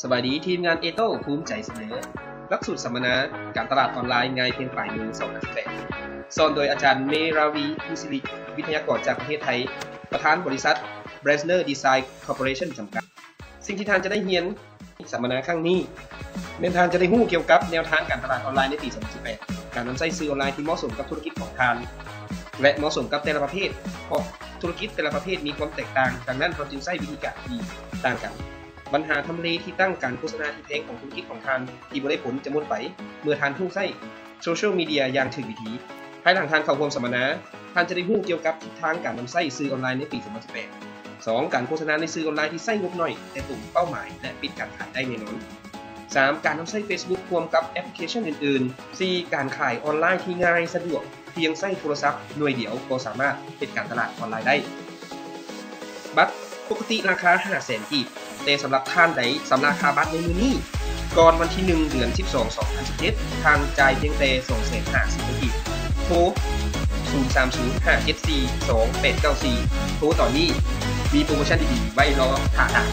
สวัสดีทีมงานเอโต้ภูมิใจเสนอหลักสูตรสัมมนาการตลาดออนไลน์ง่ายเพียงปลายมือ2018สอนโดยอาจารย์เมราวีมุสิริวิทยากรจากประเทศไทยประธานบริษัท Bresner Design Corporation จำกัดสิ่งที่ท่านจะได้เรียนสัมมนาครั้งนี้ท่านจะได้รู้เกี่ยวกับแนวทางการตลาดออนไลน์ในปี2018การนำใช้สื่อออนไลน์ที่เหมาะสมกับธุรกิจของท่านและเหมาะสมกับแต่ละประเภทเพราะธุรกิจแต่ละประเภทมีความแตกต่างดังนั้นเราจึงใช้วิธีการที่ต่างกันปัญหาทำเลที่ตั้งการโฆษณาที่แพงของธุรกิจของท่านที่บ่ได้ผลจะหมดไปเมื่อท่านทุ่งใช้โซเชียลมีเดียอย่างถูกวิธีภายหลังท่านเข้าร่วมสัมมนาท่านจะได้รู้เกี่ยวกับทิศทางการนำใช้สื่อออนไลน์ในปี2018 2. การโฆษณาในสื่อออนไลน์ที่ใช้งบน้อยแต่กลุ่มเป้าหมายและปิดการขายได้แน่นอน 3. การนำใช้ Facebook รวมกับแอปพลิเคชันอื่นๆ 4. การขายออนไลน์ที่ง่ายสะดวกเพียงใช้โทรศัพท์หน่วยเดียวก็สามารถเป็นการตลาดออนไลน์ได้บัตรปกติราคา 500,000 กีบแต่สำหรับท่านใดสำหรับราคาบัตรในมื้อนี้ก่อนวันที่1เดือน12 2017ทางจ่ายเพียงแต่250,000 กีบโทร030-574-2894โทรตอนนี้มีโปรโมชั่นดีๆไว้รอท่าน